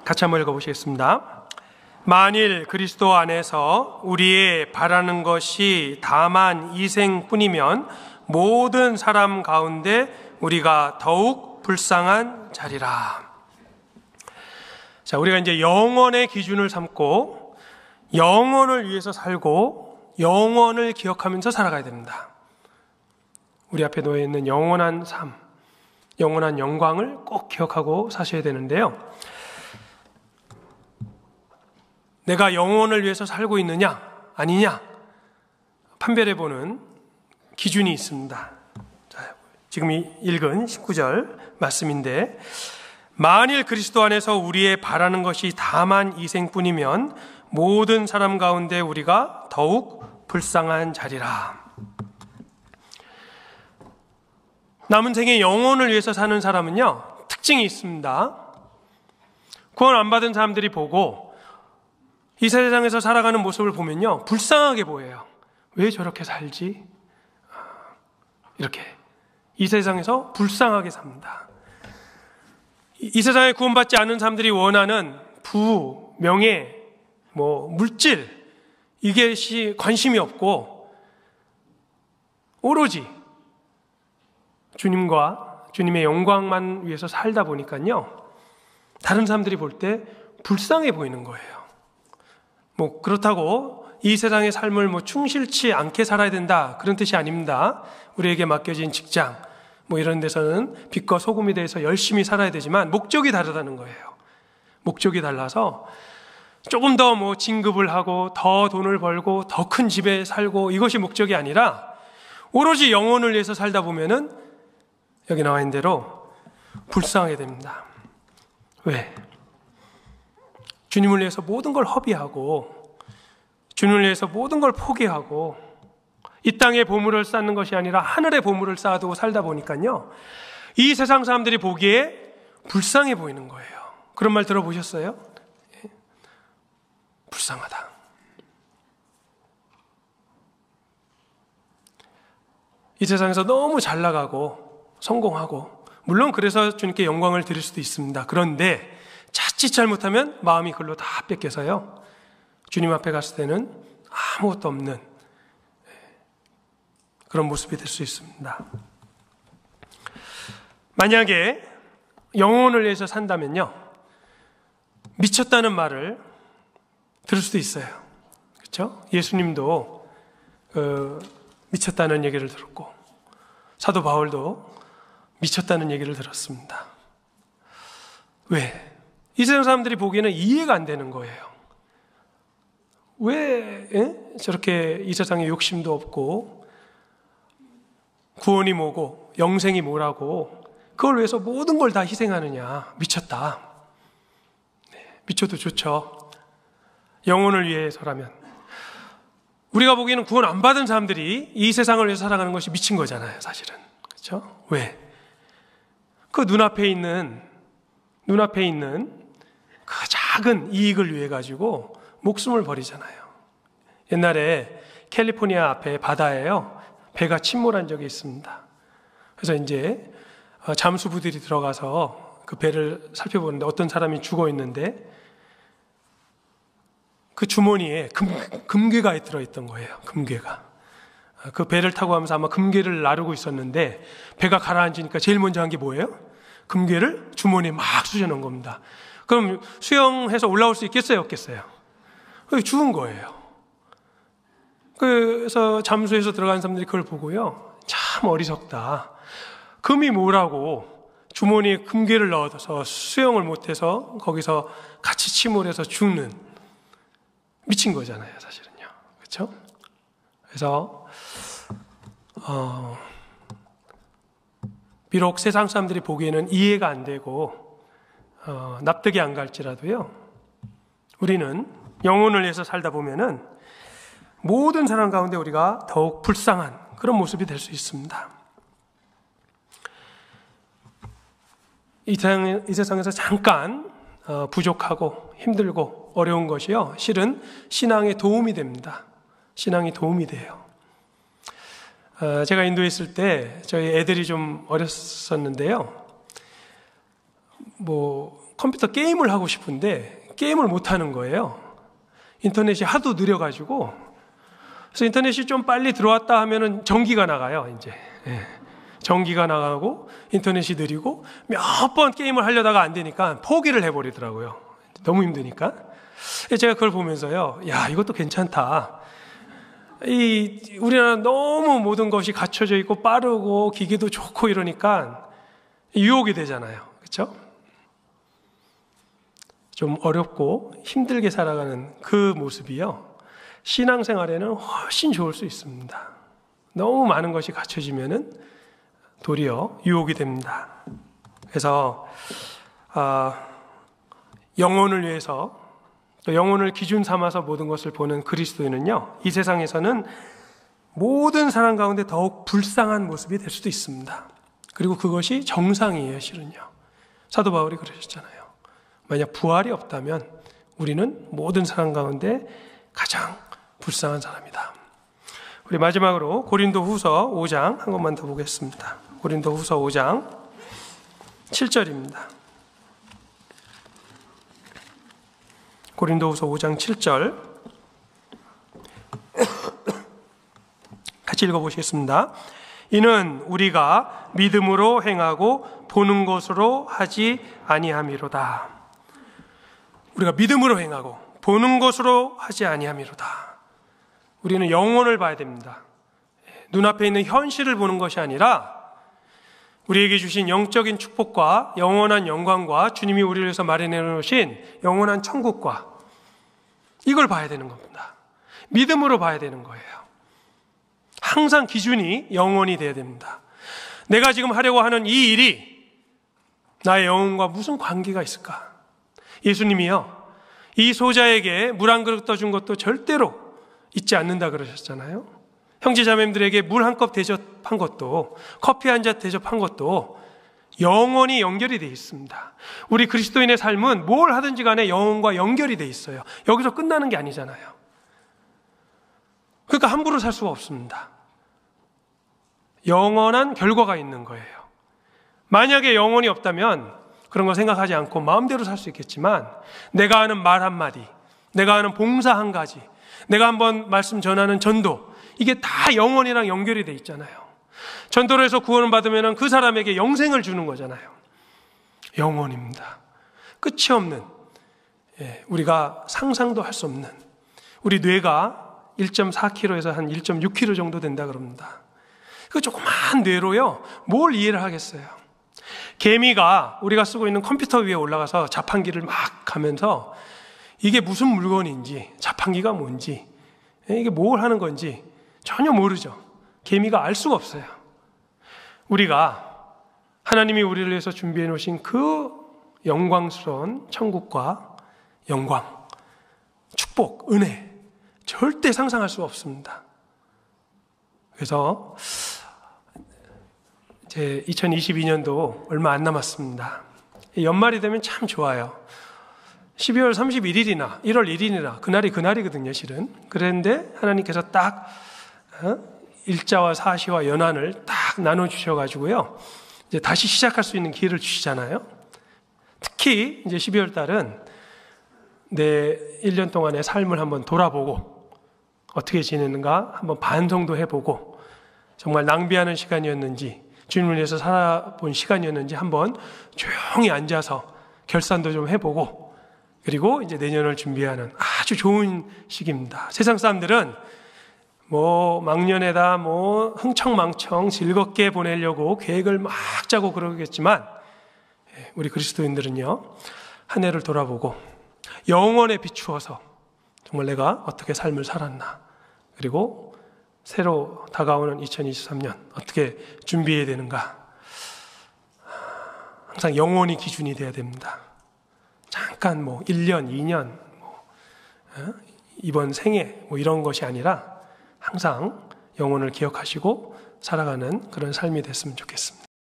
같이 한번 읽어보시겠습니다. 만일 그리스도 안에서 우리의 바라는 것이 다만 이생뿐이면 모든 사람 가운데 우리가 더욱 불쌍한 자리라. 자, 우리가 이제 영원의 기준을 삼고 영원을 위해서 살고 영원을 기억하면서 살아가야 됩니다. 우리 앞에 놓여 있는 영원한 삶, 영원한 영광을 꼭 기억하고 사셔야 되는데요. 내가 영원을 위해서 살고 있느냐 아니냐 판별해보는 기준이 있습니다. 자, 지금 읽은 19절 말씀인데, 만일 그리스도 안에서 우리의 바라는 것이 다만 이생뿐이면 모든 사람 가운데 우리가 더욱 불쌍한 자리라. 남은 생에 영혼을 위해서 사는 사람은요, 특징이 있습니다. 구원 안 받은 사람들이 보고 이 세상에서 살아가는 모습을 보면요, 불쌍하게 보여요. 왜 저렇게 살지? 이렇게 이 세상에서 불쌍하게 삽니다. 이 세상에 구원받지 않은 사람들이 원하는 부, 명예, 물질, 이게 관심이 없고 오로지 주님과 주님의 영광만 위해서 살다 보니까요, 다른 사람들이 볼 때 불쌍해 보이는 거예요. 그렇다고 이 세상의 삶을 충실치 않게 살아야 된다, 그런 뜻이 아닙니다. 우리에게 맡겨진 직장, 이런 데서는 빛과 소금이 돼서 열심히 살아야 되지만 목적이 다르다는 거예요. 목적이 달라서 조금 더 진급을 하고 더 돈을 벌고 더 큰 집에 살고 이것이 목적이 아니라 오로지 영혼을 위해서 살다 보면은 여기 나와 있는 대로 불쌍하게 됩니다. 왜? 주님을 위해서 모든 걸 허비하고 주님을 위해서 모든 걸 포기하고 이 땅의 보물을 쌓는 것이 아니라 하늘의 보물을 쌓아두고 살다 보니까요, 이 세상 사람들이 보기에 불쌍해 보이는 거예요. 그런 말 들어보셨어요? 불쌍하다. 이 세상에서 너무 잘 나가고 성공하고, 물론 그래서 주님께 영광을 드릴 수도 있습니다. 그런데 자칫 잘못하면 마음이 그걸로 다 뺏겨서요, 주님 앞에 갔을 때는 아무것도 없는 그런 모습이 될 수 있습니다. 만약에 영혼을 위해서 산다면요, 미쳤다는 말을 들을 수도 있어요. 그렇죠? 예수님도 미쳤다는 얘기를 들었고, 사도 바울도 미쳤다는 얘기를 들었습니다. 왜? 이 세상 사람들이 보기에는 이해가 안 되는 거예요. 왜 저렇게 이 세상에 욕심도 없고 구원이 뭐고 영생이 뭐라고 그걸 위해서 모든 걸 다 희생하느냐. 미쳤다. 미쳐도 좋죠. 영혼을 위해서라면. 우리가 보기에는 구원 안 받은 사람들이 이 세상을 위해서 살아가는 것이 미친 거잖아요, 사실은. 그렇죠? 왜? 그 눈앞에 있는 그 작은 이익을 위해 가지고 목숨을 버리잖아요. 옛날에 캘리포니아 앞에 바다에요, 배가 침몰한 적이 있습니다. 그래서 이제 잠수부들이 들어가서 그 배를 살펴보는데 어떤 사람이 죽어 있는데 그 주머니에 금괴가 들어있던 거예요. 금괴가. 그 배를 타고 가면서 아마 금괴를 나르고 있었는데 배가 가라앉으니까 제일 먼저 한 게 뭐예요? 금괴를 주머니에 막 쑤셔넣은 겁니다. 그럼 수영해서 올라올 수 있겠어요, 없겠어요? 죽은 거예요. 그래서 잠수해서 들어간 사람들이 그걸 보고요, 참 어리석다. 금이 뭐라고 주머니에 금괴를 넣어서 수영을 못해서 거기서 같이 침몰해서 죽는, 미친 거잖아요, 사실은요. 그렇죠? 그래서 비록 세상 사람들이 보기에는 이해가 안 되고 납득이 안 갈지라도요, 우리는 영혼을 위해서 살다 보면은 모든 사람 가운데 우리가 더욱 불쌍한 그런 모습이 될 수 있습니다. 이 세상에서 잠깐 부족하고 힘들고 어려운 것이요, 실은 신앙에 도움이 됩니다. 신앙이 도움이 돼요. 제가 인도에 있을 때 저희 애들이 좀 어렸었는데요, 컴퓨터 게임을 하고 싶은데 게임을 못 하는 거예요. 인터넷이 하도 느려가지고. 그래서 인터넷이 좀 빨리 들어왔다 하면은 전기가 나가요, 이제. 전기가 나가고 인터넷이 느리고 몇 번 게임을 하려다가 안 되니까 포기를 해버리더라고요. 너무 힘드니까. 제가 그걸 보면서요, 야, 이것도 괜찮다. 우리나라는 너무 모든 것이 갖춰져 있고 빠르고 기계도 좋고 이러니까 유혹이 되잖아요. 그렇죠? 좀 어렵고 힘들게 살아가는 그 모습이요, 신앙생활에는 훨씬 좋을 수 있습니다. 너무 많은 것이 갖춰지면은 도리어 유혹이 됩니다. 그래서 영혼을 위해서, 또 영혼을 기준 삼아서 모든 것을 보는 그리스도인은요, 이 세상에서는 모든 사람 가운데 더욱 불쌍한 모습이 될 수도 있습니다. 그리고 그것이 정상이에요, 실은요. 사도 바울이 그러셨잖아요. 만약 부활이 없다면 우리는 모든 사람 가운데 가장 불쌍한 사람이다. 우리 마지막으로 고린도 후서 5장 한 것만 더 보겠습니다. 고린도 후서 5장 7절입니다. 고린도 후서 5장 7절 같이 읽어보시겠습니다. 이는 우리가 믿음으로 행하고 보는 것으로 하지 아니함이로다. 우리가 믿음으로 행하고 보는 것으로 하지 아니함이로다. 우리는 영혼을 봐야 됩니다. 눈앞에 있는 현실을 보는 것이 아니라 우리에게 주신 영적인 축복과 영원한 영광과 주님이 우리를 위해서 마련해 놓으신 영원한 천국과 이걸 봐야 되는 겁니다. 믿음으로 봐야 되는 거예요. 항상 기준이 영원이 돼야 됩니다. 내가 지금 하려고 하는 이 일이 나의 영혼과 무슨 관계가 있을까? 예수님이요, 이 소자에게 물 한 그릇 떠준 것도 절대로 잊지 않는다 그러셨잖아요. 형제자매들에게 물 한 컵 대접한 것도, 커피 한 잔 대접한 것도 영원히 연결이 되어 있습니다. 우리 그리스도인의 삶은 뭘 하든지 간에 영혼과 연결이 되어 있어요. 여기서 끝나는 게 아니잖아요. 그러니까 함부로 살 수가 없습니다. 영원한 결과가 있는 거예요. 만약에 영혼이 없다면 그런 거 생각하지 않고 마음대로 살 수 있겠지만, 내가 하는 말 한마디, 내가 하는 봉사 한 가지, 내가 한번 말씀 전하는 전도, 이게 다 영혼이랑 연결이 돼 있잖아요. 전도를 해서 구원을 받으면 그 사람에게 영생을 주는 거잖아요. 영혼입니다. 끝이 없는, 우리가 상상도 할 수 없는, 우리 뇌가 1.4kg에서 한 1.6kg 정도 된다 그럽니다. 그 조그마한 뇌로요, 뭘 이해를 하겠어요. 개미가 우리가 쓰고 있는 컴퓨터 위에 올라가서 자판기를 막 가면서 이게 무슨 물건인지, 자판기가 뭔지, 이게 뭘 하는 건지 전혀 모르죠. 개미가 알 수가 없어요. 우리가 하나님이 우리를 위해서 준비해 놓으신 그 영광스러운 천국과 영광, 축복, 은혜, 절대 상상할 수가 없습니다. 그래서 제 2022년도 얼마 안 남았습니다. 연말이 되면 참 좋아요. 12월 31일이나 1월 1일이나 그날이 그날이거든요, 실은. 그런데 하나님께서 딱 일자와 사시와 연한을 딱 나눠주셔가지고요, 이제 다시 시작할 수 있는 기회를 주시잖아요. 특히 이제 12월 달은 내 1년 동안의 삶을 한번 돌아보고 어떻게 지내는가 한번 반성도 해보고, 정말 낭비하는 시간이었는지 주님을 위해서 살아본 시간이었는지 한번 조용히 앉아서 결산도 좀 해보고, 그리고 이제 내년을 준비하는 아주 좋은 시기입니다. 세상 사람들은 뭐 막년에다 뭐 흥청망청 즐겁게 보내려고 계획을 막 짜고 그러겠지만, 우리 그리스도인들은요, 한 해를 돌아보고 영원에 비추어서 정말 내가 어떻게 삶을 살았나, 그리고 새로 다가오는 2023년 어떻게 준비해야 되는가, 항상 영원이 기준이 돼야 됩니다. 잠깐 뭐 1년, 2년, 이번 생애 뭐 이런 것이 아니라 항상 영혼을 기억하시고 살아가는 그런 삶이 됐으면 좋겠습니다.